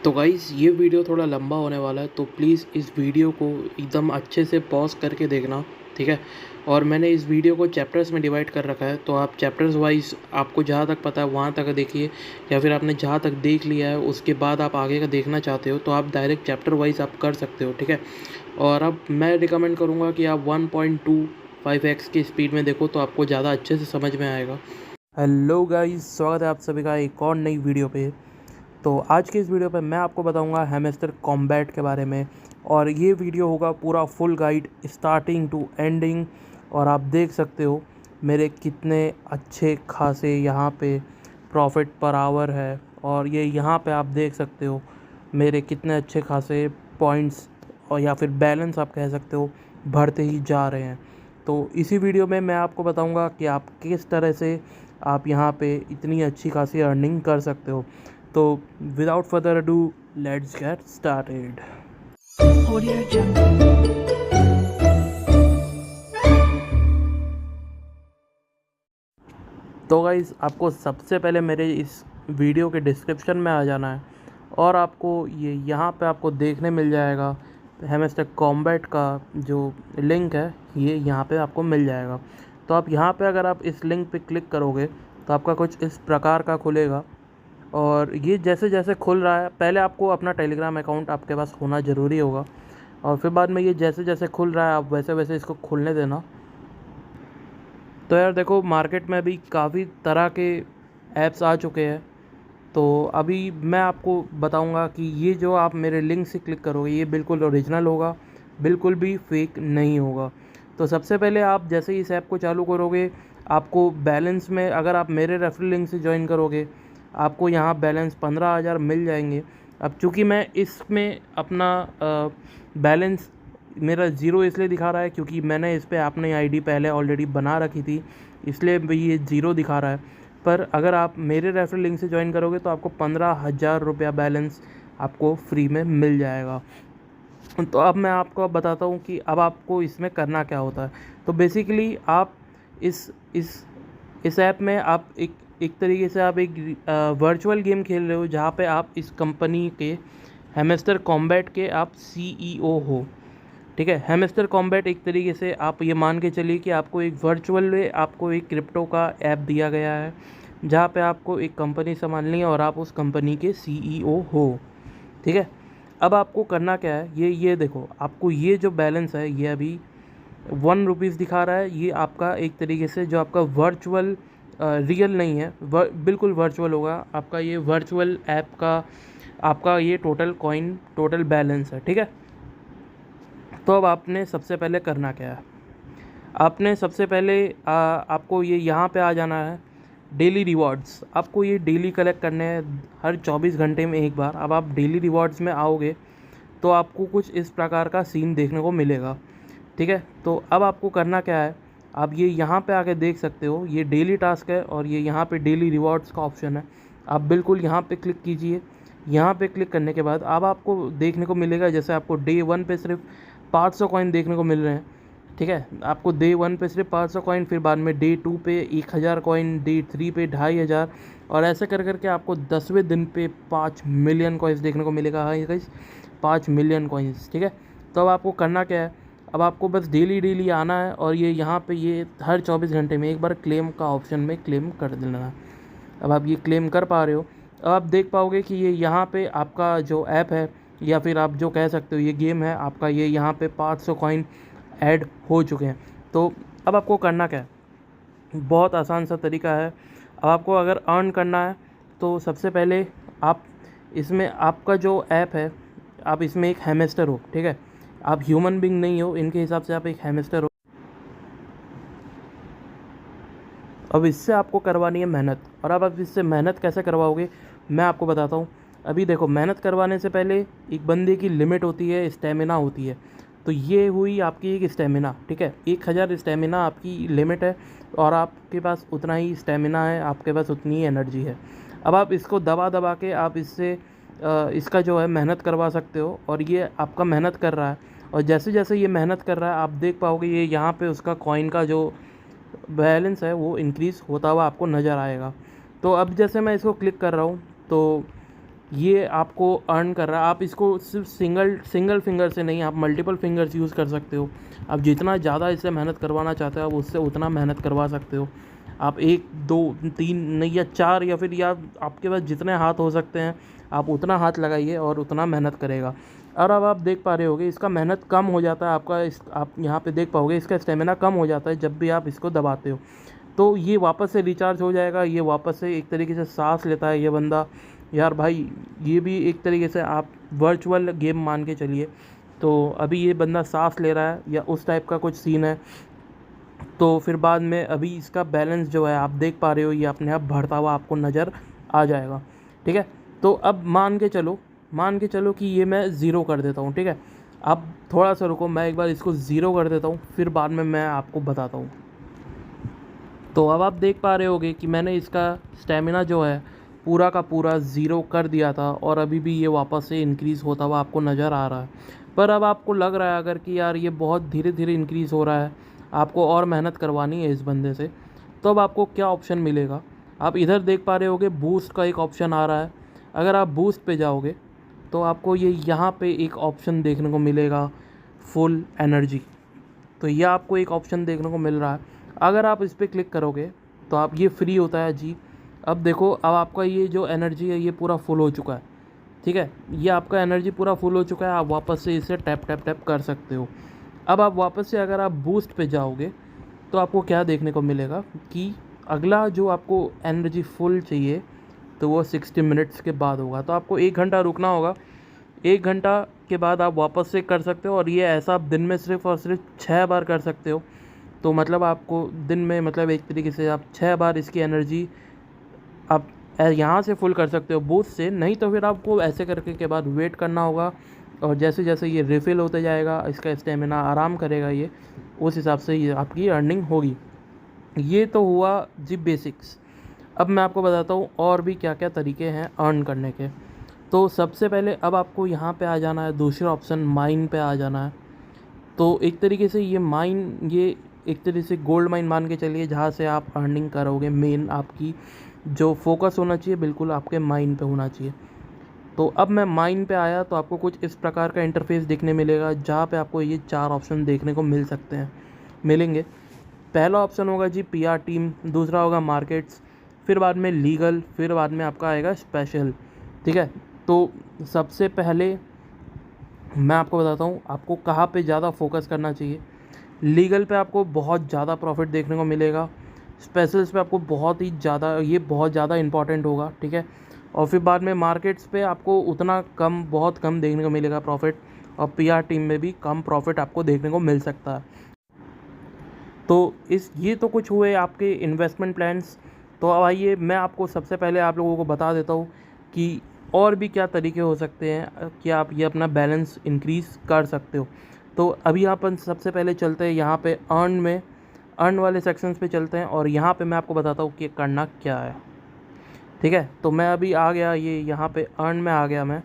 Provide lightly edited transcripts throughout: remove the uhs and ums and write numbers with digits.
तो गाइज़ ये वीडियो थोड़ा लंबा होने वाला है, तो प्लीज़ इस वीडियो को एकदम अच्छे से पॉज़ करके देखना, ठीक है? और मैंने इस वीडियो को चैप्टर्स में डिवाइड कर रखा है, तो आप चैप्टर्स वाइज़ आपको जहाँ तक पता है वहाँ तक देखिए, या फिर आपने जहाँ तक देख लिया है उसके बाद आप आगे का देखना चाहते हो तो आप डायरेक्ट चैप्टर वाइज़ आप कर सकते हो, ठीक है? और अब मैं रिकमेंड करूँगा कि आप 1.25x की स्पीड में देखो तो आपको ज़्यादा अच्छे से समझ में आएगा। हेलो गाइज़, स्वागत है आप सभी का एक और नई वीडियो पे। तो आज की इस वीडियो पे मैं आपको बताऊंगा हैमस्टर कॉम्बैट के बारे में, और ये वीडियो होगा पूरा full guide starting to ending. और आप देख सकते हो मेरे कितने अच्छे खासे यहाँ पे प्रॉफिट पर आवर है, और ये यहाँ पे आप देख सकते हो मेरे कितने अच्छे खासे पॉइंट्स, और या फिर बैलेंस आप कह सकते हो, बढ़ते ही जा रहे हैं। तो इसी वीडियो में मैं आपको बताऊंगा कि आप किस तरह से आप यहाँ पे इतनी अच्छी खासी अर्निंग कर सकते हो। तो without further ado, let's get started. Audio Jungle। तो गाइज़ आपको सबसे पहले मेरे इस वीडियो के डिस्क्रिप्शन में आ जाना है, और आपको ये यहाँ पे आपको देखने मिल जाएगा हैमस्टर कॉम्बैट का जो लिंक है, ये यहाँ पे आपको मिल जाएगा। तो आप यहाँ पे अगर आप इस लिंक पे क्लिक करोगे तो आपका कुछ इस प्रकार का खुलेगा। और ये जैसे जैसे खुल रहा है, पहले आपको अपना टेलीग्राम अकाउंट आपके पास होना ज़रूरी होगा, और फिर बाद में ये जैसे जैसे खुल रहा है आप वैसे वैसे इसको खुलने देना। तो यार देखो, मार्केट में अभी काफ़ी तरह के ऐप्स आ चुके हैं। तो अभी मैं आपको बताऊंगा कि ये जो आप मेरे लिंक से क्लिक करोगे ये बिल्कुल ओरिजिनल होगा, बिल्कुल भी फेक नहीं होगा। तो सबसे पहले आप जैसे ही इस ऐप को चालू करोगे, आपको बैलेंस में, अगर आप मेरे रेफरल लिंक से ज्वाइन करोगे, आपको यहाँ बैलेंस 15,000 मिल जाएंगे। अब चूँकि मैं इसमें अपना बैलेंस मेरा ज़ीरो इसलिए दिखा रहा है क्योंकि मैंने इस पर अपनी आईडी पहले ऑलरेडी बना रखी थी, इसलिए भी ये ज़ीरो दिखा रहा है। पर अगर आप मेरे रेफरल लिंक से ज्वाइन करोगे तो आपको 15,000 रुपया बैलेंस आपको फ्री में मिल जाएगा। तो अब मैं आपको बताता हूँ कि अब आपको इसमें करना क्या होता है। तो बेसिकली आप इस इस इस ऐप में आप एक तरीके से आप एक वर्चुअल गेम खेल रहे हो, जहाँ पे आप इस कंपनी के हैमस्टर कॉम्बैट के आप सीईओ हो, ठीक है। हैमस्टर कॉम्बैट एक तरीके से आप ये मान के चलिए कि आपको एक वर्चुअल में आपको एक क्रिप्टो का ऐप दिया गया है, जहाँ पे आपको एक कंपनी संभालनी है और आप उस कंपनी के सीईओ हो, ठीक है। अब आपको करना क्या है, ये देखो, आपको ये जो बैलेंस है ये अभी 1 रुपीज़ दिखा रहा है। ये आपका एक तरीके से जो आपका वर्चुअल, रियल नहीं है, बिल्कुल वर्चुअल होगा आपका, ये वर्चुअल ऐप का आपका ये टोटल कॉइन टोटल बैलेंस है, ठीक है। तो अब आपने सबसे पहले करना क्या है, आपने सबसे पहले आपको ये यहाँ पे आ जाना है डेली रिवॉर्ड्स। आपको ये डेली कलेक्ट करने हैं, हर 24 घंटे में एक बार। अब आप डेली रिवॉर्ड्स में आओगे तो आपको कुछ इस प्रकार का सीन देखने को मिलेगा, ठीक है। तो अब आपको करना क्या है, आप ये यहाँ पे आके देख सकते हो, ये डेली टास्क है और ये यहाँ पे डेली रिवॉर्ड्स का ऑप्शन है। आप बिल्कुल यहाँ पे क्लिक कीजिए। यहाँ पे क्लिक करने के बाद अब आपको देखने को मिलेगा, जैसे आपको डे 1 पे सिर्फ 500 कॉइन देखने को मिल रहे हैं, ठीक है। आपको डे 1 पे सिर्फ 500 कॉइन, फिर बाद में डे 2 पे 1000 कॉइन, डे 3 पे 2500, और ऐसे कर करके आपको 10वें दिन पे 5 मिलियन कॉइन्स देखने को मिलेगा। हाँ गाइस, 5 मिलियन कॉइन्स, ठीक है। तो अब आपको करना क्या है, अब आपको बस डेली डेली आना है, और ये यहाँ पे ये हर 24 घंटे में एक बार क्लेम का ऑप्शन में क्लेम कर देना है। अब आप ये क्लेम कर पा रहे हो। अब आप देख पाओगे कि ये यहाँ पे आपका जो ऐप है, या फिर आप जो कह सकते हो ये गेम है आपका, ये यहाँ पे 500 कॉइन ऐड हो चुके हैं। तो अब आपको करना क्या है, बहुत आसान सा तरीका है। अब आपको अगर अर्न करना है तो सबसे पहले आप इसमें, आपका जो ऐप है, आप इसमें एक हैमस्टर हो, ठीक है। आप ह्यूमन बीइंग नहीं हो, इनके हिसाब से आप एक हैमस्टर हो। अब इससे आपको करवानी है मेहनत, और अब आप इससे मेहनत कैसे करवाओगे मैं आपको बताता हूँ। अभी देखो, मेहनत करवाने से पहले एक बंदे की लिमिट होती है, स्टेमिना होती है। तो ये हुई आपकी एक स्टेमिना, ठीक है। 1000 स्टेमिना आपकी लिमिट है, और आपके पास उतना ही स्टेमिना है, आपके पास उतनी ही एनर्जी है। अब आप इसको दबा दबा के आप इससे इसका जो है मेहनत करवा सकते हो, और ये आपका मेहनत कर रहा है। और जैसे जैसे ये मेहनत कर रहा है आप देख पाओगे ये यहाँ पे उसका कॉइन का जो बैलेंस है वो इंक्रीज़ होता हुआ आपको नज़र आएगा। तो अब जैसे मैं इसको क्लिक कर रहा हूँ, तो ये आपको अर्न कर रहा है। आप इसको सिर्फ सिंगल फिंगर से नहीं, आप मल्टीपल फिंगर्स यूज़ कर सकते हो। आप जितना ज़्यादा इससे मेहनत करवाना चाहते हो आप उससे उतना मेहनत करवा सकते हो। आप 1 2 3 नहीं या 4 या फिर या आपके पास जितने हाथ हो सकते हैं आप उतना हाथ लगाइए और उतना मेहनत करेगा। और अब आप देख पा रहे होगे इसका मेहनत कम हो जाता है आपका, इस आप यहाँ पे देख पाओगे इसका स्टेमिना कम हो जाता है जब भी आप इसको दबाते हो। तो ये वापस से रिचार्ज हो जाएगा, ये वापस से एक तरीके से सांस लेता है ये बंदा। यार भाई ये भी एक तरीके से आप वर्चुअल गेम मान के चलिए। तो अभी ये बंदा सांस ले रहा है या उस टाइप का कुछ सीन है। तो फिर बाद में अभी इसका बैलेंस जो है आप देख पा रहे हो, ये अपने आप बढ़ता हुआ आपको नज़र आ जाएगा। ठीक है, तो अब मान के चलो कि ये मैं ज़ीरो कर देता हूँ। ठीक है, अब थोड़ा सा रुको, मैं एक बार इसको ज़ीरो कर देता हूँ, फिर बाद में मैं आपको बताता हूँ। तो अब आप देख पा रहे होगे कि मैंने इसका स्टेमिना जो है पूरा का पूरा ज़ीरो कर दिया था और अभी भी ये वापस से इंक्रीज़ होता हुआ आपको नज़र आ रहा है। पर अब आपको लग रहा है अगर कि यार ये बहुत धीरे धीरे इंक्रीज़ हो रहा है, आपको और मेहनत करवानी है इस बंदे से, तो अब आपको क्या ऑप्शन मिलेगा। आप इधर देख पा रहे होगे बूस्ट का एक ऑप्शन आ रहा है। अगर आप बूस्ट पे जाओगे तो आपको ये यहाँ पे एक ऑप्शन देखने को मिलेगा, फुल एनर्जी। तो ये आपको एक ऑप्शन देखने को मिल रहा है। अगर आप इस पर क्लिक करोगे तो आप ये फ्री होता है जी। अब देखो, अब आपका ये जो एनर्जी है ये पूरा फुल हो चुका है। ठीक है, ये आपका एनर्जी पूरा फुल हो चुका है, आप वापस से इसे टैप टैप टैप कर सकते हो। अब आप वापस से अगर आप बूस्ट पे जाओगे तो आपको क्या देखने को मिलेगा कि अगला जो आपको एनर्जी फुल चाहिए तो वो 60 मिनट्स के बाद होगा। तो आपको 1 घंटा रुकना होगा, 1 घंटा के बाद आप वापस से कर सकते हो। और ये ऐसा आप दिन में सिर्फ़ और सिर्फ 6 बार कर सकते हो। तो मतलब आपको दिन में मतलब एक तरीके से आप 6 बार इसकी एनर्जी आप यहाँ से फुल कर सकते हो बूस्ट से। नहीं तो फिर आपको ऐसे करके के बाद वेट करना होगा और जैसे जैसे ये रिफ़िल होते जाएगा इसका स्टेमिना आराम करेगा ये, उस हिसाब से ये आपकी अर्निंग होगी। ये तो हुआ जी बेसिक्स। अब मैं आपको बताता हूँ और भी क्या क्या तरीके हैं अर्न करने के। तो सबसे पहले अब आपको यहाँ पे आ जाना है, दूसरा ऑप्शन माइन पे आ जाना है। तो एक तरीके से ये माइन, ये एक तरीके से गोल्ड माइन मान के चलिए जहाँ से आप अर्निंग करोगे। मेन आपकी जो फोकस होना चाहिए बिल्कुल आपके माइन पे होना चाहिए। तो अब मैं माइन पे आया तो आपको कुछ इस प्रकार का इंटरफेस देखने मिलेगा जहाँ पे आपको ये 4 ऑप्शन देखने को मिलेंगे। पहला ऑप्शन होगा जी पीआर टीम, दूसरा होगा मार्केट्स, फिर बाद में लीगल, फिर बाद में आपका आएगा स्पेशल। ठीक है, तो सबसे पहले मैं आपको बताता हूँ आपको कहाँ पे ज़्यादा फोकस करना चाहिए। लीगल पे आपको बहुत ज़्यादा प्रॉफिट देखने को मिलेगा, स्पेशल्स पे आपको बहुत ज़्यादा इंपॉर्टेंट होगा। ठीक है, और फिर बाद में मार्केट्स पे आपको उतना कम, बहुत कम देखने को मिलेगा प्रॉफिट, और पीआर टीम में भी कम प्रॉफिट आपको देखने को मिल सकता है। तो ये तो कुछ हुए आपके इन्वेस्टमेंट प्लान्स। तो अब आइए मैं आपको सबसे पहले आप लोगों को बता देता हूँ कि और भी क्या तरीके हो सकते हैं कि आप ये अपना बैलेंस इंक्रीज़ कर सकते हो। तो अभी अपन सबसे पहले चलते हैं यहाँ पे अर्न वाले सेक्शंस पे चलते हैं और यहाँ पे मैं आपको बताता हूँ कि करना क्या है। ठीक है, तो मैं अभी आ गया, ये यहाँ पे अर्न में आ गया मैं।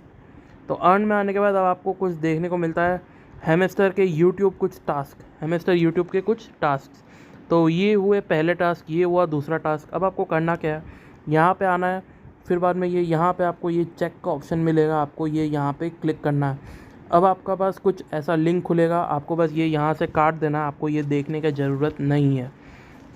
तो अर्न में आने के बाद अब आपको कुछ देखने को मिलता है, हेमस्टर यूट्यूब के कुछ टास्क। तो ये हुए पहले टास्क, ये हुआ दूसरा टास्क। अब आपको करना क्या है, यहाँ पे आना है, फिर बाद में ये यहाँ पे आपको ये चेक का ऑप्शन मिलेगा, आपको ये यहाँ पे क्लिक करना है। अब आपका पास कुछ ऐसा लिंक खुलेगा, आपको बस ये यहाँ से काट देना है, आपको ये देखने की ज़रूरत नहीं है।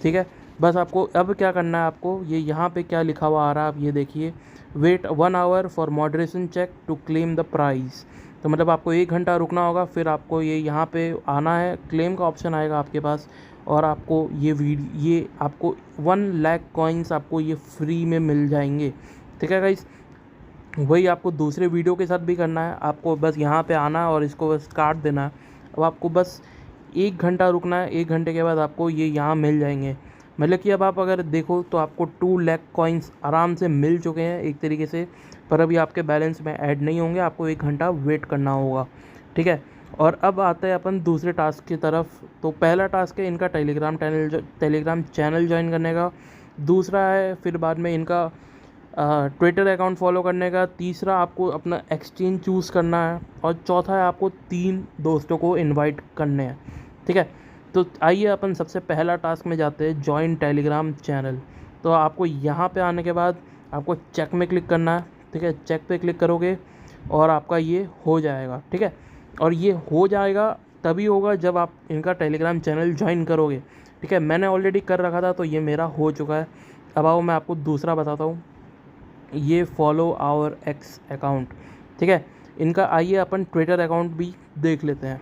ठीक है, बस आपको अब क्या करना है, आपको ये यहाँ पे क्या लिखा हुआ आ रहा है आप ये देखिए, wait 1 hour for moderation check to claim the prize. तो मतलब आपको 1 घंटा रुकना होगा, फिर आपको ये यहाँ पे आना है, क्लेम का ऑप्शन आएगा आपके पास, और आपको ये आपको 1 लाख कॉइन्स आपको ये फ्री में मिल जाएंगे। ठीक है गाइस, वही आपको दूसरे वीडियो के साथ भी करना है। आपको बस यहाँ पे आना है और इसको बस काट देना है। अब आपको बस 1 घंटा रुकना है, 1 घंटे के बाद आपको ये यहाँ मिल जाएंगे। मतलब कि अब आप अगर देखो तो आपको 2 लाख कॉइन्स आराम से मिल चुके हैं एक तरीके से, पर अभी आपके बैलेंस में ऐड नहीं होंगे, आपको 1 घंटा वेट करना होगा। ठीक है, और अब आते हैं अपन दूसरे टास्क की तरफ। तो पहला टास्क है इनका टेलीग्राम चैनल ज्वाइन करने का, दूसरा है फिर बाद में इनका ट्विटर अकाउंट फॉलो करने का, तीसरा आपको अपना एक्सचेंज चूज़ करना है, और चौथा है आपको 3 दोस्तों को इनवाइट करने हैं। ठीक है, तो आइए अपन सबसे पहला टास्क में जाते हैं, जॉइन टेलीग्राम चैनल। तो आपको यहाँ पे आने के बाद आपको चेक में क्लिक करना है। ठीक है, चेक पे क्लिक करोगे और आपका ये हो जाएगा। ठीक है, और ये हो जाएगा तभी होगा जब आप इनका टेलीग्राम चैनल ज्वाइन करोगे। ठीक है, मैंने ऑलरेडी कर रखा था तो ये मेरा हो चुका है। अब आओ मैं आपको दूसरा बताता हूँ, ये फॉलो आवर एक्स अकाउंट। ठीक है, इनका आइए अपन ट्विटर अकाउंट भी देख लेते हैं।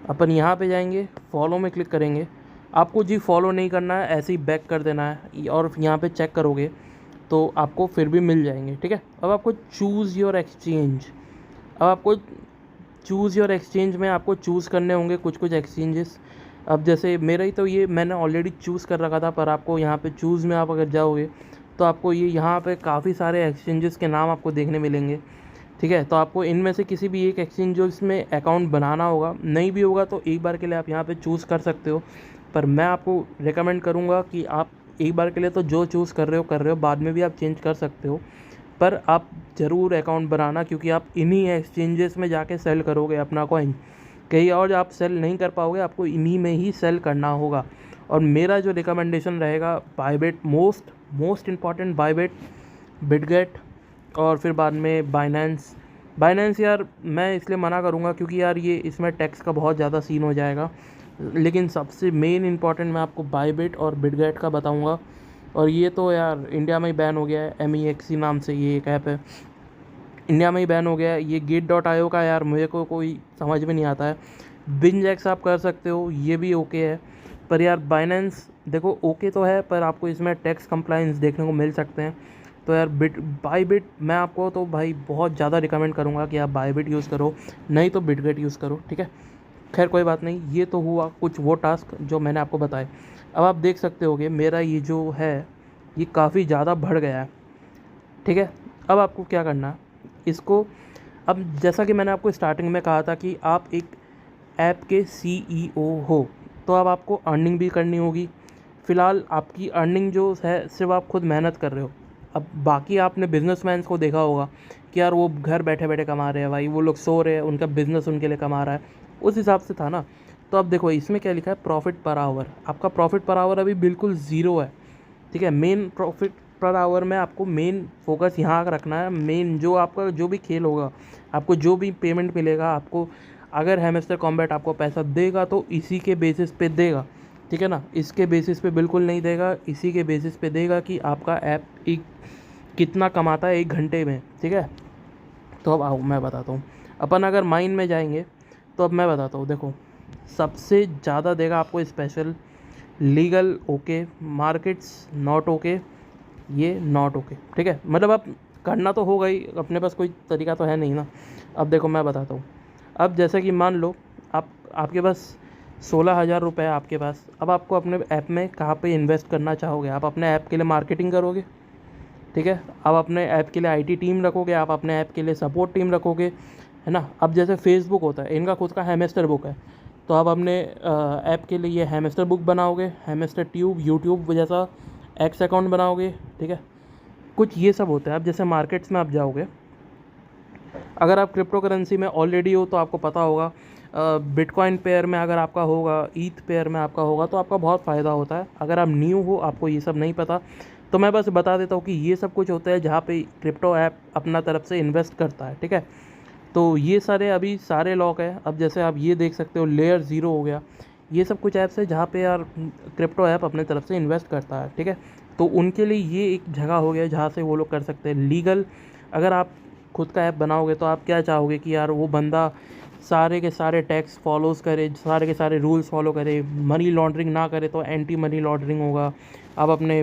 अपन यहाँ पे जाएंगे, फॉलो में क्लिक करेंगे। आपको जी फॉलो नहीं करना है, ऐसे ही बैक कर देना है और यहाँ पे चेक करोगे तो आपको फिर भी मिल जाएंगे। ठीक है, अब आपको चूज़ योर एक्सचेंज, अब आपको चूज़ योर एक्सचेंज में आपको चूज़ करने होंगे कुछ कुछ एक्सचेंजेस। अब जैसे मेरा ही तो ये मैंने ऑलरेडी चूज़ कर रखा था, पर आपको यहाँ पे चूज़ में आप अगर जाओगे तो आपको ये यहाँ पे काफ़ी सारे एक्सचेंजेस के नाम आपको देखने मिलेंगे। ठीक है, तो आपको इनमें से किसी भी एक एक्सचेंज जो इसमें अकाउंट बनाना होगा, नहीं भी होगा तो एक बार के लिए आप यहाँ पे चूज़ कर सकते हो। पर मैं आपको रिकमेंड करूँगा कि आप एक बार के लिए तो जो चूज़ कर रहे हो, बाद में भी आप चेंज कर सकते हो, पर आप ज़रूर अकाउंट बनाना, क्योंकि आप इन्हीं एक्सचेंजेस में जाके सेल करोगे अपना कॉइन। कहीं और आप सेल नहीं कर पाओगे, आपको इन्हीं में ही सेल करना होगा। और मेरा जो रिकमेंडेशन रहेगा, Bybit most important, Bybit, Bitget और फिर बाद में बाइनेंस यार मैं इसलिए मना करूँगा क्योंकि यार ये इसमें टैक्स का बहुत ज़्यादा सीन हो जाएगा। लेकिन सबसे मेन इंपॉर्टेंट मैं आपको बायबिट और बिटगेट का बताऊँगा। और ये तो यार इंडिया में ही बैन हो गया है, MEXC नाम से ये एक ऐप है, इंडिया में ही बैन हो गया है। ये gate.io का यार मुझे को कोई समझ में नहीं आता है। बिनजेक्स आप कर सकते हो, ये भी ओके है, पर यार बाइनेंस देखो ओके तो है, पर आपको इसमें टैक्स कंप्लाइंस देखने को मिल सकते हैं। तो यार बायबिट मैं आपको तो भाई बहुत ज़्यादा रिकमेंड करूँगा कि आप बायबिट यूज़ करो, नहीं तो बिटगेट यूज़ करो। ठीक है, खैर कोई बात नहीं, ये तो हुआ कुछ वो टास्क जो मैंने आपको बताए। अब आप देख सकते होगे मेरा ये जो है ये काफ़ी ज़्यादा बढ़ गया है। ठीक है, अब आपको क्या करना है इसको, अब जैसा कि मैंने आपको स्टार्टिंग में कहा था कि आप एक ऐप के CEO हो, तो अब आपको अर्निंग भी करनी होगी। फ़िलहाल आपकी अर्निंग जो है सिर्फ आप खुद मेहनत कर रहे हो। अब बाकी आपने बिजनेसमैन को देखा होगा कि यार वो घर बैठे बैठे कमा रहे हैं भाई, वो लोग सो रहे हैं, उनका बिज़नेस उनके लिए कमा रहा है, उस हिसाब से था ना। तो अब देखो इसमें क्या लिखा है, प्रॉफिट पर आवर। आपका प्रॉफिट पर आवर अभी बिल्कुल ज़ीरो है। ठीक है, मेन प्रॉफिट पर आवर में आपको मेन फोकस यहाँ रखना है। मेन जो आपका जो भी खेल होगा, आपको जो भी पेमेंट मिलेगा, आपको अगर हैमस्टर कॉम्बैट आपको पैसा देगा तो इसी के बेसिस पे देगा। ठीक है ना, इसके बेसिस पे बिल्कुल नहीं देगा, इसी के बेसिस पे देगा कि आपका ऐप एक कितना कमाता है 1 घंटे में। ठीक है, तो अब आओ मैं बताता हूँ। अपन अगर माइन में जाएंगे तो अब मैं बताता हूँ, देखो सबसे ज़्यादा देगा आपको special, legal okay, markets not okay, ये नॉट ओके। ठीक है, मतलब अब करना तो होगा ही, अपने पास कोई तरीका तो है नहीं ना। अब देखो मैं बताता हूँ, अब जैसे कि मान लो आपके पास 16,000 रुपये है आपके पास। अब आपको अपने ऐप में कहाँ पे इन्वेस्ट करना चाहोगे, आप अपने ऐप के लिए मार्केटिंग करोगे। ठीक है, आप अपने ऐप के लिए IT टीम रखोगे, आप अपने ऐप के लिए सपोर्ट टीम रखोगे, है ना। अब जैसे फेसबुक होता है, इनका खुद का हैमस्टर बुक है, तो आप अपने ऐप के लिए ये हैमस्टर बुक बनाओगे, हैमस्टर ट्यूब, यूट्यूब जैसा एक्स अकाउंट बनाओगे। ठीक है, कुछ ये सब होता है। अब जैसे मार्केट्स में आप जाओगे, अगर आप क्रिप्टो करेंसी में ऑलरेडी हो तो आपको पता होगा, बिटकॉइन पेयर में अगर आपका होगा, ईथ पेयर में आपका होगा तो आपका बहुत फ़ायदा होता है। अगर आप न्यू हो, आपको ये सब नहीं पता, तो मैं बस बता देता हूँ कि ये सब कुछ होता है जहाँ पे क्रिप्टो ऐप अपना तरफ से इन्वेस्ट करता है। ठीक है, तो ये सारे अभी सारे लॉक है। अब जैसे आप ये देख सकते हो, लेयर 0 हो गया, ये सब कुछ ऐप्स है जहाँ पे यार क्रिप्टो ऐप अपने तरफ से इन्वेस्ट करता है। ठीक है, तो उनके लिए ये एक जगह हो गया जहाँ से वो लोग कर सकते हैं लीगल। अगर आप खुद का ऐप बनाओगे तो आप क्या चाहोगे कि यार वो बंदा सारे के सारे टैक्स फॉलोज़ करे, सारे के सारे रूल्स फॉलो करे, मनी लॉन्ड्रिंग ना करे तो एंटी मनी लॉन्ड्रिंग होगा। आप अपने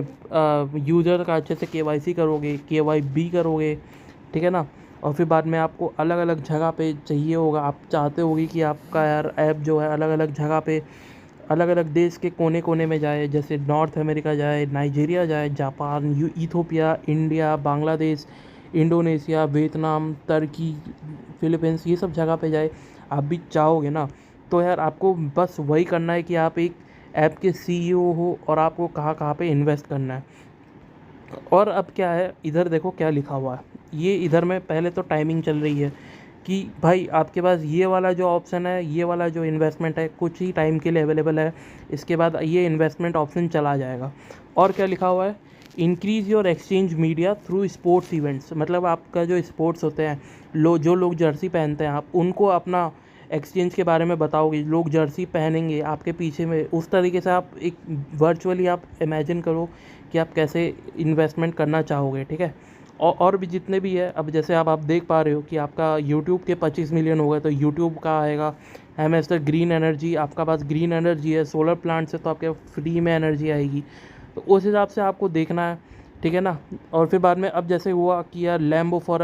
यूज़र का अच्छे से KYC करोगे, KYB करोगे। ठीक है ना, और फिर बाद में आपको अलग अलग जगह पे चाहिए होगा, आप चाहते होगे कि आपका यार ऐप जो है अलग अलग जगह पे, अलग अलग देश के कोने कोने में जाए, जैसे नॉर्थ अमेरिका जाए, नाइजीरिया जाए, Japan, Ethiopia, India, Bangladesh, Indonesia, Vietnam, Turkey, Philippines, ये सब जगह पे जाए। आप भी चाहोगे ना, तो यार आपको बस वही करना है कि आप एक ऐप के CEO हो और आपको कहाँ कहाँ पे इन्वेस्ट करना है। और अब क्या है, इधर देखो क्या लिखा हुआ है, ये इधर में पहले तो टाइमिंग चल रही है कि भाई आपके पास ये वाला जो ऑप्शन है, ये वाला जो इन्वेस्टमेंट है कुछ ही टाइम के लिए अवेलेबल है, इसके बाद ये इन्वेस्टमेंट ऑप्शन चला जाएगा। और क्या लिखा हुआ है increase your exchange media through sports events, मतलब आपका जो स्पोर्ट्स होते हैं, जो लोग जर्सी पहनते हैं आप उनको अपना एक्सचेंज के बारे में बताओगे, लोग जर्सी पहनेंगे आपके पीछे में, उस तरीके से आप एक वर्चुअली आप इमेजिन करो कि आप कैसे इन्वेस्टमेंट करना चाहोगे, ठीक है। और भी जितने भी है, अब जैसे आप देख पा रहे हो कि आपका यूट्यूब के 25 मिलियन हो गए, तो यूट्यूब का आएगा एमएस ग्रीन एनर्जी, आपका पास ग्रीन एनर्जी है, सोलर प्लांट से तो आपके फ्री में एनर्जी आएगी, तो उस हिसाब से आपको देखना है, ठीक है ना। और फिर बाद में अब जैसे हुआ कि यार लैम्बो फॉर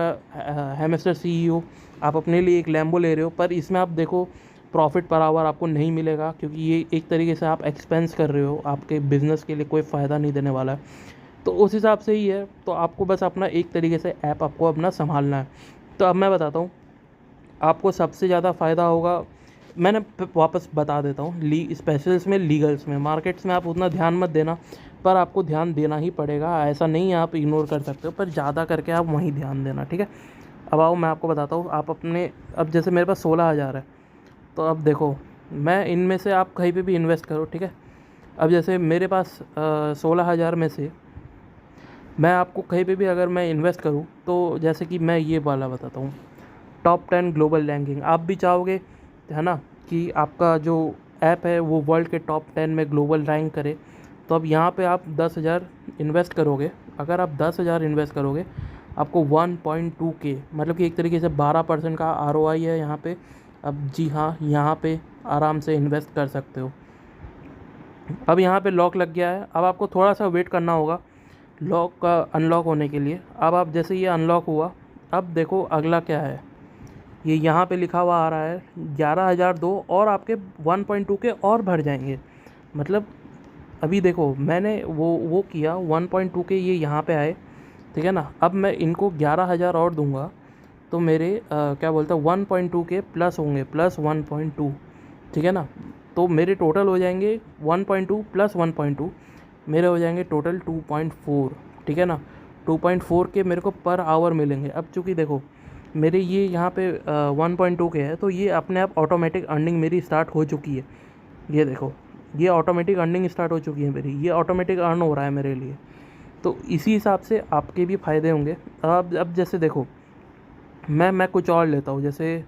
हेमस्टर सीईओ, आप अपने लिए एक लैम्बो ले रहे हो, पर इसमें आप देखो प्रॉफिट पर आवर आपको नहीं मिलेगा, क्योंकि ये एक तरीके से आप एक्सपेंस कर रहे हो, आपके बिज़नेस के लिए कोई फ़ायदा नहीं देने वाला है। तो उस हिसाब से ही है, तो आपको बस अपना एक तरीके से ऐप आपको अपना संभालना है। तो अब मैं बताता हूँ आपको सबसे ज़्यादा फ़ायदा होगा, मैंने वापस बता देता हूँ, स्पेशल्स में, लीगल्स में, मार्केट्स में आप उतना ध्यान मत देना, पर आपको ध्यान देना ही पड़ेगा, ऐसा नहीं है आप इग्नोर कर सकते हो, पर ज़्यादा करके आप वहीं ध्यान देना, ठीक है। अब आओ मैं आपको बताता हूँ, आप अपने, अब जैसे मेरे पास 16,000 है, तो अब देखो मैं इनमें से आप कहीं पे भी इन्वेस्ट करो, ठीक है। अब जैसे मेरे पास 16,000 में से मैं आपको कहीं पे भी अगर मैं इन्वेस्ट करूँ, तो जैसे कि मैं ये वाला बताता हूँ, टॉप 10 ग्लोबल रैंकिंग, आप भी चाहोगे है ना कि आपका जो ऐप है वो वर्ल्ड के टॉप 10 में ग्लोबल रैंक करे, तो अब यहाँ पे आप 10,000 इन्वेस्ट करोगे, अगर आप 10,000 इन्वेस्ट करोगे आपको 1.2K, मतलब कि एक तरीके से 12% का ROI है यहाँ पे। अब जी हाँ, यहाँ पे आराम से इन्वेस्ट कर सकते हो। अब यहाँ पे लॉक लग गया है, अब आपको थोड़ा सा वेट करना होगा लॉक का अनलॉक होने के लिए। अब आप जैसे ये अनलॉक हुआ, अब देखो अगला क्या है, ये यहाँ पे लिखा हुआ आ रहा है 11,002, और आपके 1.2 के और बढ़ जाएंगे। मतलब अभी देखो मैंने वो किया 1.2 के, ये यहाँ पे आए, ठीक है ना। अब मैं इनको 11,000 और दूंगा, तो मेरे क्या बोलते हैं 1.2 के प्लस होंगे, प्लस 1.2, ठीक है ना। तो मेरे टोटल हो जाएंगे 1.2 प्लस 1.2, मेरे हो जाएंगे टोटल 2.4, ठीक है ना। 2.4 के मेरे को पर आवर मिलेंगे। अब चूँकि देखो मेरे ये यहाँ पे 1.2 के है, तो ये अपने आप ऑटोमेटिक अर्निंग मेरी स्टार्ट हो चुकी है। ये देखो ये ऑटोमेटिक अर्निंग स्टार्ट हो चुकी है मेरी, ये ऑटोमेटिक अर्न हो रहा है मेरे लिए। तो इसी हिसाब से आपके भी फ़ायदे होंगे। अब जैसे देखो मैं कुछ और लेता हूँ, जैसे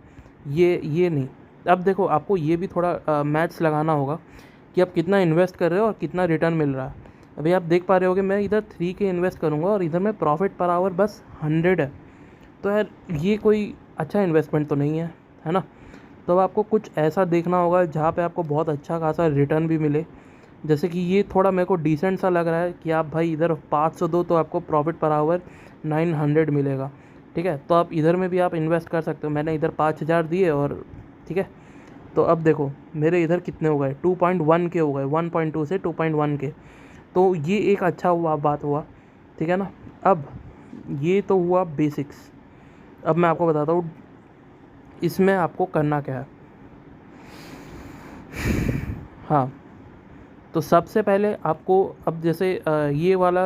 ये नहीं। अब देखो आपको ये भी थोड़ा मैथ्स लगाना होगा कि आप कितना इन्वेस्ट कर रहे हो और कितना रिटर्न मिल रहा है। अभी आप देख पा रहे हो कि मैं इधर 3K इन्वेस्ट करूँगा और इधर में प्रॉफिट पर आवर बस 100 है, तो यार ये कोई अच्छा इन्वेस्टमेंट तो नहीं है ना। तो अब आपको कुछ ऐसा देखना होगा जहाँ पे आपको बहुत अच्छा खासा रिटर्न भी मिले। जैसे कि ये थोड़ा मेरे को डिसेंट सा लग रहा है कि आप भाई इधर 500 दो तो आपको प्रॉफिट पर आवर 900 मिलेगा, ठीक है। तो आप इधर में भी आप इन्वेस्ट कर सकते हो, मैंने इधर 5,000 दिए, और ठीक है। तो अब देखो मेरे इधर कितने हो गए, 2.1 के हो गए, 1.2 से 2.1 के। तो ये एक अच्छा हुआ, बात हुआ, ठीक है ना। अब ये तो हुआ बेसिक्स। अब मैं आपको बताता हूँ इसमें आपको करना क्या है। हाँ, तो सबसे पहले आपको, अब जैसे ये वाला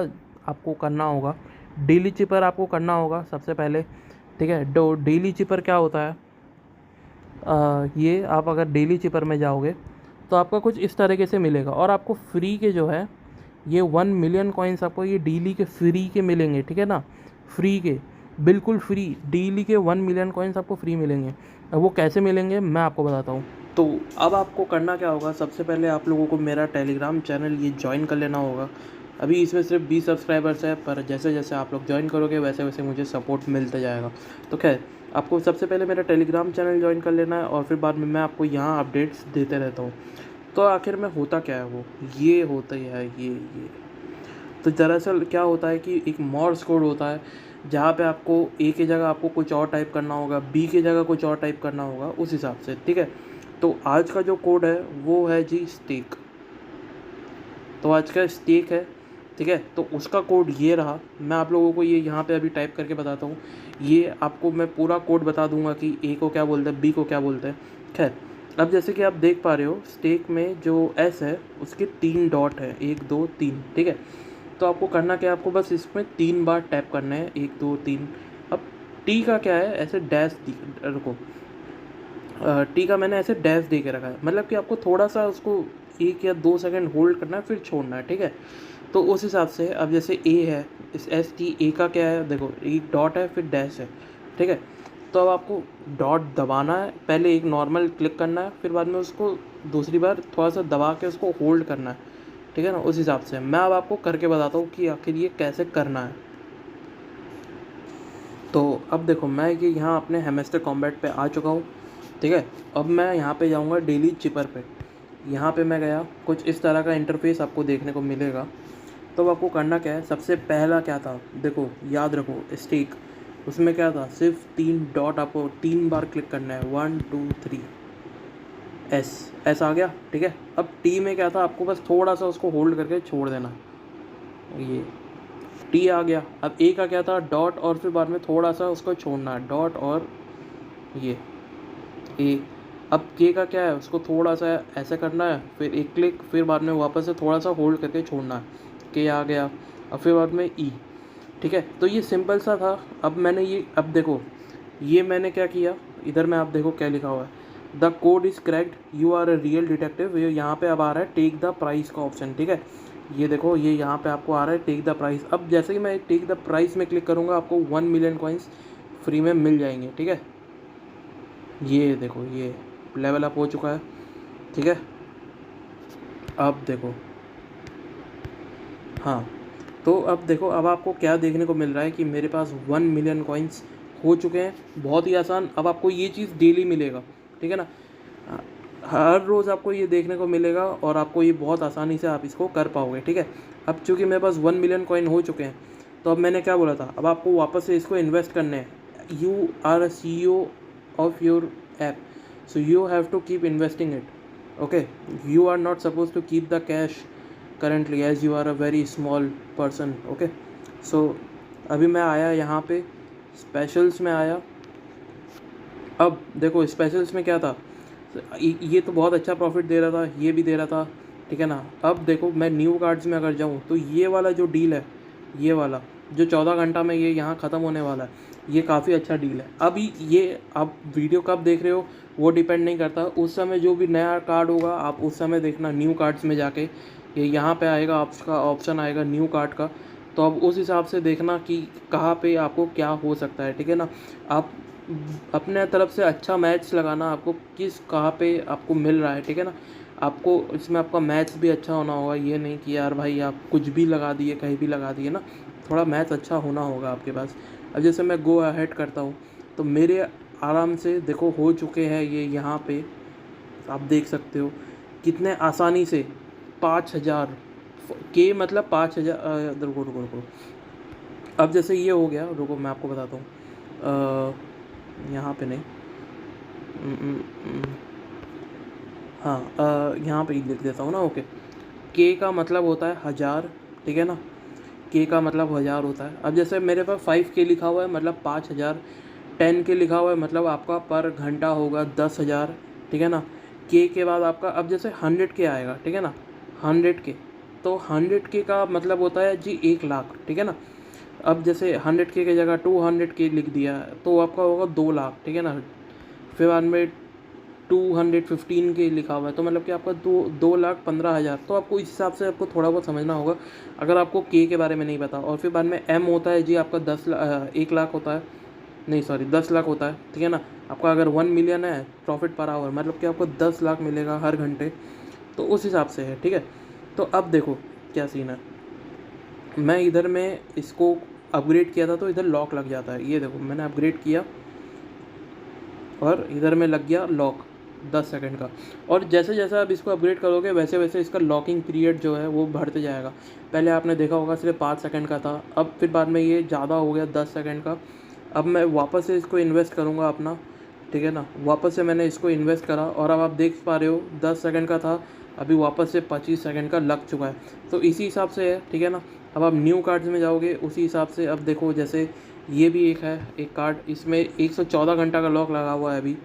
आपको करना होगा, डेली चिपर आपको करना होगा सबसे पहले, ठीक है। डेली चिपर क्या होता है, ये आप अगर डेली चिपर में जाओगे तो आपका कुछ इस तरीके से मिलेगा, और आपको फ्री के जो है ये 1 मिलियन कॉइन्स आपको ये डेली के फ्री के मिलेंगे, ठीक है ना। फ्री के, बिल्कुल फ्री, डेली के 1 मिलियन कॉइन्स आपको फ्री मिलेंगे। अब वो कैसे मिलेंगे मैं आपको बताता हूँ। तो अब आपको करना क्या होगा, सबसे पहले आप लोगों को मेरा टेलीग्राम चैनल ये ज्वाइन कर लेना होगा। अभी इसमें सिर्फ 20 सब्सक्राइबर्स है, पर जैसे जैसे आप लोग ज्वाइन करोगे वैसे वैसे मुझे सपोर्ट मिलता जाएगा। तो खैर आपको सबसे पहले मेरा टेलीग्राम चैनल ज्वाइन कर लेना है, और फिर बाद में मैं आपको यहाँ अपडेट्स देते रहता हूँ। तो आखिर में होता क्या है, वो ये होता ही है ये। तो दरअसल क्या होता है कि एक मॉर्स कोड होता है, जहाँ पे आपको ए की जगह आपको कुछ और टाइप करना होगा, बी की जगह कुछ और टाइप करना होगा, उस हिसाब से, ठीक है। तो आज का जो कोड है वो है जी स्टेक। तो आज का स्टेक है, ठीक है। तो उसका कोड ये रहा, मैं आप लोगों को ये यहाँ पे अभी टाइप करके बताता हूँ। ये आपको मैं पूरा कोड बता दूंगा कि ए को क्या बोलते हैं, बी को क्या बोलते हैं। खैर, अब जैसे कि आप देख पा रहे हो स्टेक में जो एस है उसके 3 डॉट है, 1 2 3, ठीक है। तो आपको करना क्या है, आपको बस इसमें 3 बार टैप करना है, 1 2 3। अब टी का क्या है, ऐसे डैश रुको, टी का मैंने ऐसे डैश दे के रखा है, मतलब कि आपको थोड़ा सा उसको 1 या 2 सेकंड होल्ड करना है, फिर छोड़ना है, ठीक है। तो उस हिसाब से अब जैसे ए है, इस एस टी ए का क्या है, देखो एक डॉट है फिर डैश है, ठीक है। तो अब आपको डॉट दबाना है, पहले एक नॉर्मल क्लिक करना है, फिर बाद में उसको दूसरी बार थोड़ा सा दबा के उसको होल्ड करना है, ठीक है ना। उस हिसाब से मैं अब आपको करके बताता हूँ कि आखिर ये कैसे करना है। तो अब देखो मैं ये यहाँ अपने हैमस्टर कॉम्बैट पे आ चुका हूँ, ठीक है। अब मैं यहाँ पे जाऊँगा डेली चिपर पे। यहाँ पे मैं गया, कुछ इस तरह का इंटरफेस आपको देखने को मिलेगा। तो आपको करना क्या है, सबसे पहला क्या था, देखो याद रखो स्टेक, उसमें क्या था, सिर्फ 3 डॉट आपको 3 बार क्लिक करना है, 1 2 3, एस आ गया, ठीक है। अब टी में क्या था, आपको बस थोड़ा सा उसको होल्ड करके छोड़ देना, ये टी आ गया। अब ए का क्या था, डॉट और फिर बाद में थोड़ा सा उसको छोड़ना है, डॉट और ये ए। अब के का क्या है, उसको थोड़ा सा ऐसे करना है, फिर एक क्लिक, फिर बाद में वापस से थोड़ा सा होल्ड करके छोड़ना है, के आ गया। अब फिर बाद में ई, ठीक है। तो ये सिंपल सा था। अब मैंने ये, अब देखो ये मैंने क्या किया, इधर में आप देखो क्या लिखा हुआ है, the code is cracked, you are a real detective. ये यहाँ पे अब आ रहा है टेक द प्राइस का ऑप्शन, ठीक है। ये देखो ये यहाँ पे आपको आ रहा है टेक द प्राइस। अब जैसे ही मैं टेक द प्राइस में क्लिक करूँगा, आपको 1 मिलियन कॉइन्स फ्री में मिल जाएंगे, ठीक है। ये देखो ये लेवल अप हो चुका है, ठीक है। अब देखो, हाँ, तो अब देखो अब आपको क्या देखने को मिल रहा है कि मेरे पास 1 मिलियन कॉइन्स हो चुके हैं। बहुत ही आसान। अब आपको ये चीज़ डेली मिलेगा, ठीक है ना, हर रोज़ आपको ये देखने को मिलेगा और आपको ये बहुत आसानी से आप इसको कर पाओगे, ठीक है। अब चूँकि मेरे पास 1 मिलियन कॉइन हो चुके हैं, तो अब मैंने क्या बोला था, अब आपको वापस से इसको इन्वेस्ट करने हैं। You are a CEO of your app, so you have to keep investing it, okay, you are not supposed to keep the cash currently as you are a very small person, okay। so अभी मैं आया यहाँ पे specials में आया। अब देखो specials में क्या था, ये तो बहुत अच्छा प्रॉफिट दे रहा था, ये भी दे रहा था, ठीक है ना। अब देखो मैं न्यू कार्ड्स में अगर जाऊँ तो ये वाला जो डील है, ये वाला जो 14 घंटा में ये यहाँ ख़त्म होने वाला है, ये काफ़ी अच्छा डील है। अभी ये आप वीडियो कब देख रहे हो वो डिपेंड नहीं करता, उस समय जो भी नया कार्ड होगा आप उस समय देखना, न्यू कार्ड्स में जाके ये यहाँ पे आएगा, आपका ऑप्शन आएगा न्यू कार्ड का। तो अब उस हिसाब से देखना कि कहाँ पे आपको क्या हो सकता है, ठीक है ना। आप अपने तरफ से अच्छा मैच लगाना, आपको किस कहाँ पे आपको मिल रहा है, ठीक है ना। आपको इसमें आपका मैच भी अच्छा होना होगा, ये नहीं कि यार भाई आप कुछ भी लगा दिए कहीं भी लगा दिए ना, थोड़ा मैच अच्छा होना होगा आपके पास। अब जैसे मैं गो अहेड करता हूँ तो मेरे आराम से देखो हो चुके हैं ये, यहाँ पे आप देख सकते हो कितने आसानी से 5000 के, मतलब 5000, रुको रुको रुको, अब जैसे ये हो गया, रुको मैं आपको बताता हूँ, यहाँ पे नहीं, हाँ यहाँ पे ही लिख देता हूँ ना, ओके। के का मतलब होता है 1000, ठीक है ना, के का मतलब 1000 होता है। अब जैसे मेरे पास 5K लिखा हुआ है मतलब 5000, 10K लिखा हुआ है मतलब आपका पर घंटा होगा 10,000, ठीक है ना। के बाद आपका अब जैसे 100K आएगा, ठीक है ना, 100K, तो 100K का मतलब होता है जी 1 लाख, ठीक है ना। अब जैसे 100K की जगह 200K लिख दिया तो आपका होगा 2 लाख, ठीक है ना। फिर बाद में 215K लिखा हुआ है तो मतलब कि आपका 2,15,000। तो आपको इस हिसाब से आपको थोड़ा बहुत समझना होगा अगर आपको के बारे में नहीं पता। और फिर बाद में एम होता है जी आपका 1 लाख होता है, नहीं सॉरी 10 लाख होता है, ठीक है ना। आपका अगर 1 मिलियन है प्रॉफिट पर आवर मतलब कि आपको 10 लाख मिलेगा हर घंटे, तो उस हिसाब से है, ठीक है। तो अब देखो क्या सीन है, मैं इधर में इसको अपग्रेड किया था तो इधर लॉक लग जाता है, ये देखो मैंने अपग्रेड किया और इधर में लग गया लॉक 10 सेकंड का। और जैसे जैसे आप इसको अपग्रेड करोगे वैसे वैसे इसका लॉकिंग पीरियड जो है वो बढ़ते जाएगा। पहले आपने देखा होगा सिर्फ 5 सेकंड का था, अब फिर बाद में ये ज़्यादा हो गया 10 सेकंड का। अब मैं वापस से इसको इन्वेस्ट करूँगा अपना, ठीक है ना, वापस से मैंने इसको इन्वेस्ट करा और अब आप देख पा रहे हो 10 सेकंड का था, अभी वापस से 25 सेकंड का लग चुका है। तो इसी हिसाब से है, ठीक है ना। अब आप न्यू कार्ड्स में जाओगे उसी हिसाब से। अब देखो जैसे ये भी एक है एक कार्ड, इसमें 114 घंटा का लॉक लगा हुआ है अभी,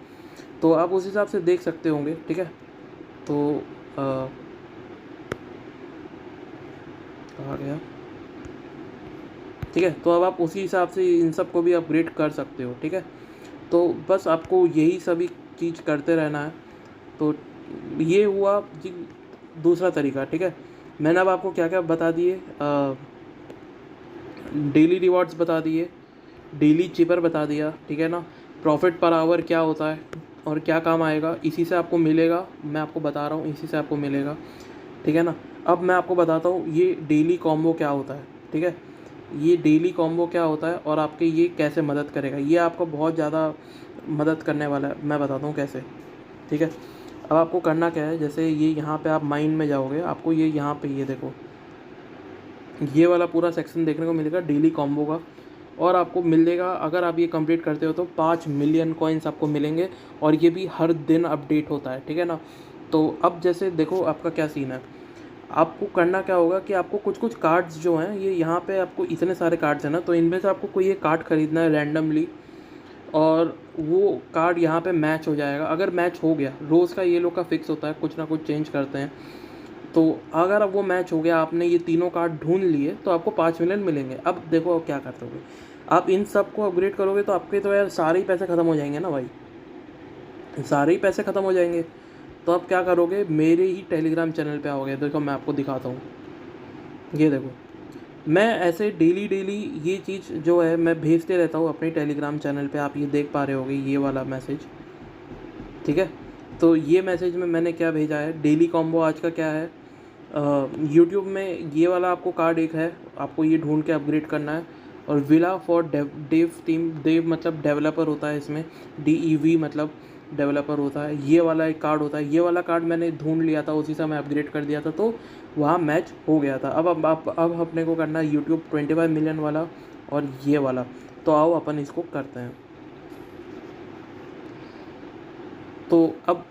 तो आप उस हिसाब से देख सकते होंगे, ठीक है। तो कहाँ गया, ठीक है। तो अब आप उसी हिसाब से इन सब को भी अपग्रेड कर सकते हो, ठीक है। तो बस आपको यही सभी चीज़ करते रहना है। तो ये हुआ जी दूसरा तरीका, ठीक है। मैंने अब आपको क्या क्या बता दिए, डेली रिवॉर्ड्स बता दिए, डेली चिपर बता दिया, ठीक है ना। प्रॉफिट पर आवर क्या होता है और क्या काम आएगा, इसी से आपको मिलेगा, मैं आपको बता रहा हूँ, इसी से आपको मिलेगा, ठीक है ना। अब मैं आपको बताता हूँ ये डेली कॉम्बो क्या होता है, ठीक है। ये डेली कॉम्बो क्या होता है और आपके ये कैसे मदद करेगा, ये आपको बहुत ज़्यादा मदद करने वाला है, मैं बताता हूँ कैसे, ठीक है। अब आपको करना क्या है, जैसे ये यहाँ पे आप माइंड में जाओगे, आपको ये यहाँ पे ये देखो, ये वाला पूरा सेक्शन देखने को मिलेगा डेली कॉम्बो का, और आपको मिलेगा, अगर आप ये कंप्लीट करते हो तो 5 मिलियन कॉइन्स आपको मिलेंगे, और ये भी हर दिन अपडेट होता है, ठीक है ना। तो अब जैसे देखो आपका क्या सीन है, आपको करना क्या होगा कि आपको कुछ कुछ कार्ड्स जो हैं, ये यहाँ पे आपको इतने सारे कार्ड्स हैं ना, तो इनमें से आपको कोई एक कार्ड खरीदना है रैंडमली, और वो कार्ड यहाँ पे मैच हो जाएगा। अगर मैच हो गया, रोज़ का ये लोग का फिक्स होता है, कुछ ना कुछ चेंज करते हैं, तो अगर अब वो मैच हो गया, आपने ये तीनों कार्ड ढूंढ लिए, तो आपको 5 मिलियन मिलेंगे। अब देखो आप क्या करते होगे, आप इन सब को अपग्रेड करोगे तो आपके तो यार सारे ही पैसे ख़त्म हो जाएंगे ना भाई, सारे ही पैसे ख़त्म हो जाएंगे। तो आप क्या करोगे, मेरे ही टेलीग्राम चैनल पे आओगे, देखो मैं आपको दिखाता हूँ, ये देखो, मैं ऐसे डेली डेली ये चीज़ जो है मैं भेजते रहता हूँ अपने टेलीग्राम चैनल पे, आप ये देख पा रहे होगे ये वाला मैसेज, ठीक है। तो ये मैसेज में मैंने क्या भेजा है, डेली कॉम्बो आज का क्या है, यूट्यूब में ये वाला आपको कार्ड एक है, आपको ये ढूंढ के अपग्रेड करना है, और विला फॉर डेव टीम, देव मतलब डेवलपर होता है इसमें, DEV मतलब डेवलपर होता है, ये वाला एक कार्ड होता है। ये वाला कार्ड मैंने ढूंढ लिया था, उसी से मैं अपग्रेड कर दिया था, तो वहाँ मैच हो गया था। अब अपने को करना है यूट्यूब 25 मिलियन वाला और ये वाला, तो आओ अपन इसको करते हैं। तो अब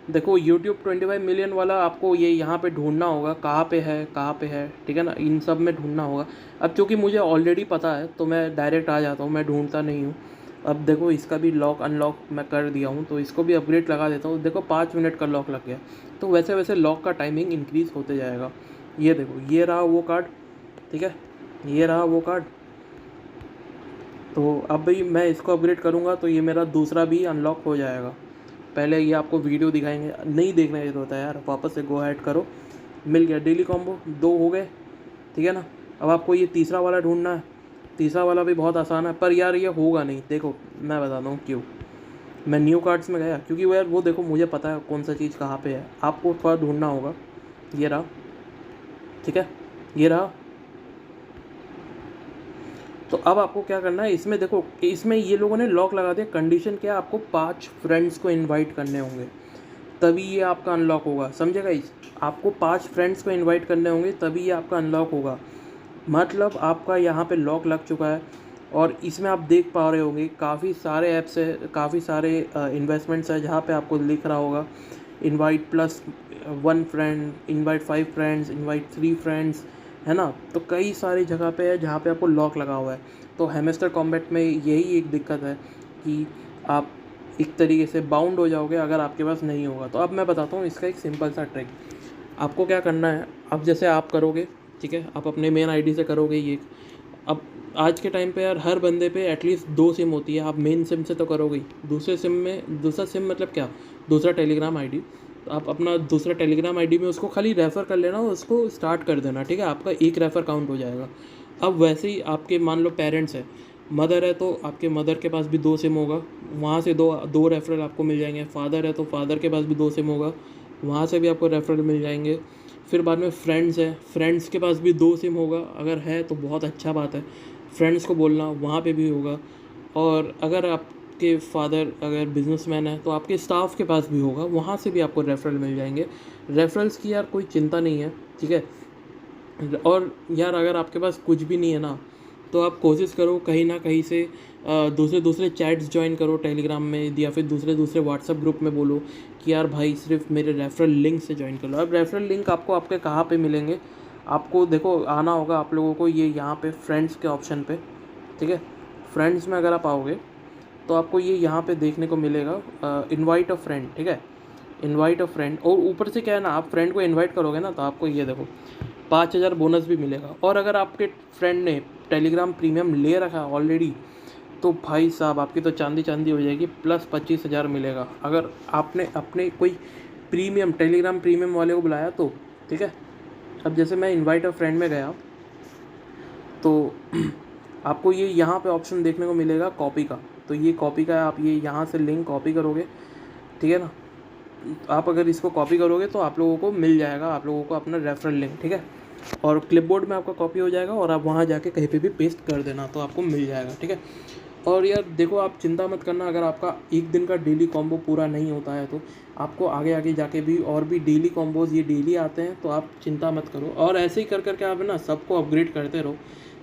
देखो यूट्यूब 25 मिलियन वाला आपको ये यहाँ पे ढूंढना होगा, कहाँ पे है कहाँ पे है, ठीक है ना, इन सब में ढूंढना होगा। अब क्योंकि मुझे ऑलरेडी पता है तो मैं डायरेक्ट आ जाता हूँ, मैं ढूंढता नहीं हूँ। अब देखो इसका भी लॉक अनलॉक मैं कर दिया हूँ, तो इसको भी अपग्रेड लगा देता हूँ। देखो 5 मिनट का लॉक लग गया, तो वैसे वैसे लॉक का टाइमिंग इंक्रीज़ होते जाएगा। ये देखो ये रहा वो कार्ड, ठीक है, ये रहा वो कार्ड। तो अब भाई मैं इसको अपग्रेड करूँगा तो ये मेरा दूसरा भी अनलॉक हो जाएगा। पहले ये आपको वीडियो दिखाएंगे, नहीं देखना ये तो होता है यार, वापस से गो ऐड करो। मिल गया डेली कॉम्बो, 2 हो गए, ठीक है ना। अब आपको ये तीसरा वाला ढूंढना है, तीसरा वाला भी बहुत आसान है, पर यार ये होगा नहीं। देखो मैं बताता हूँ क्यों, मैं न्यू कार्ड्स में गया, क्योंकि वो यार वो देखो मुझे पता है कौन सा चीज़ कहाँ पे है, आपको थोड़ा ढूंढना होगा। ये रहा, ठीक है, ये रहा। तो अब आपको क्या करना है, इसमें देखो इसमें ये लोगों ने लॉक लगा दिया। कंडीशन क्या है, आपको 5 फ्रेंड्स को इनवाइट करने होंगे, तभी ये आपका अनलॉक होगा, समझे गाइस। आपको 5 फ्रेंड्स को इनवाइट करने होंगे तभी ये आपका अनलॉक होगा। मतलब आपका यहाँ पे लॉक लग चुका है, और इसमें आप देख पा रहे होंगे काफ़ी सारे ऐप्स है, काफ़ी सारे इन्वेस्टमेंट्स है, जहाँ पे आपको लिख रहा होगा invite +1 friend, invite 5 friends, invite 3 friends, है ना। तो कई सारी जगह पे है जहाँ पे आपको लॉक लगा हुआ है। तो हैमस्टर कॉम्बैट में यही एक दिक्कत है कि आप एक तरीके से बाउंड हो जाओगे अगर आपके पास नहीं होगा। तो अब मैं बताता हूँ इसका एक सिंपल सा ट्रिक। आपको क्या करना है, अब जैसे आप करोगे, ठीक है, आप अपने मेन आईडी से करोगे ये। अब आज के टाइम पे यार हर बंदे पे एटलीस्ट 2 सिम होती है, आप मेन सिम से तो करोगे ही, दूसरे सिम में, दूसरा सिम मतलब क्या, दूसरा टेलीग्राम आईडी। तो आप अपना दूसरा टेलीग्राम आईडी में उसको खाली रेफ़र कर लेना, उसको स्टार्ट कर देना, ठीक है, आपका एक रेफ़र काउंट हो जाएगा। अब वैसे ही आपके मान लो पेरेंट्स है, मदर है, तो आपके मदर के पास भी 2 सिम होगा, वहाँ से दो रेफरल आपको मिल जाएंगे। फादर है तो फादर के पास भी 2 सिम होगा, वहाँ से भी आपको रेफरल मिल जाएंगे। फिर बाद में फ्रेंड्स है, फ्रेंड्स के पास भी 2 सिम होगा, अगर है तो बहुत अच्छा बात है, फ्रेंड्स को बोलना, वहाँ पे भी होगा। और अगर आपके फादर अगर बिजनेसमैन है तो आपके स्टाफ के पास भी होगा, वहाँ से भी आपको रेफरल मिल जाएंगे। रेफरल्स की यार कोई चिंता नहीं है, ठीक है। और यार अगर आपके पास कुछ भी नहीं है ना, तो आप कोशिश करो कहीं ना कहीं से दूसरे चैट्स ज्वाइन करो टेलीग्राम में, या फिर दूसरे व्हाट्सएप ग्रुप में बोलो कि यार भाई सिर्फ मेरे रेफरल लिंक से ज्वाइन कर लो। अब रेफरल लिंक आपको आपके कहाँ पे मिलेंगे, आपको देखो आना होगा आप लोगों को ये यहाँ पे फ्रेंड्स के ऑप्शन पे, ठीक है। फ्रेंड्स में अगर आप आओगे तो आपको ये यहाँ पे देखने को मिलेगा इनवाइट अ फ्रेंड, ठीक है, इनवाइट अ फ्रेंड। और ऊपर से क्या है ना, आप फ्रेंड को इनवाइट करोगे ना तो आपको ये देखो 5000 बोनस भी मिलेगा। और अगर आपके फ्रेंड ने टेलीग्राम प्रीमियम ले रखा है ऑलरेडी, तो भाई साहब आपकी तो चांदी चांदी हो जाएगी, +25,000 मिलेगा अगर आपने अपने कोई प्रीमियम टेलीग्राम प्रीमियम वाले को बुलाया तो, ठीक है। अब जैसे मैं इनवाइट अ फ्रेंड में गया तो आपको ये यहाँ पे ऑप्शन देखने को मिलेगा कॉपी का। तो ये कॉपी का है, आप ये यहाँ से लिंक कॉपी करोगे, ठीक है ना। आप अगर इसको कॉपी करोगे तो आप लोगों को मिल जाएगा, आप लोगों को अपना रेफरल लिंक, ठीक है। और क्लिपबोर्ड में आपका कॉपी हो जाएगा और आप वहाँ जाके कहीं पे भी पेस्ट कर देना तो आपको मिल जाएगा, ठीक है। और यार देखो, आप चिंता मत करना, अगर आपका एक दिन का डेली कॉम्बो पूरा नहीं होता है तो आपको आगे आगे जाके भी और भी डेली कॉम्बोज ये डेली आते हैं, तो आप चिंता मत करो। और ऐसे ही कर करके आप ना सबको अपग्रेड करते रहो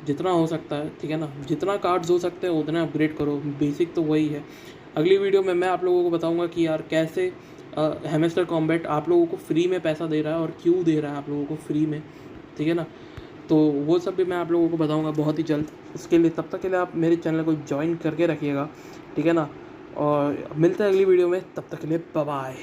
जितना हो सकता है, ठीक है ना। जितना कार्ड्स हो सकते हैं उतना अपग्रेड करो, बेसिक तो वही है। अगली वीडियो में मैं आप लोगों को बताऊंगा कि यार कैसे हैमस्टर कॉम्बैट आप लोगों को फ्री में पैसा दे रहा है और क्यों दे रहा है आप लोगों को फ्री में, ठीक है ना। तो वो सब भी मैं आप लोगों को बताऊंगा बहुत ही जल्द। उसके लिए तब तक के लिए आप मेरे चैनल को ज्वाइन करके रखिएगा, ठीक है ना। और मिलते हैं अगली वीडियो में, तब तक के लिए बाय बाय।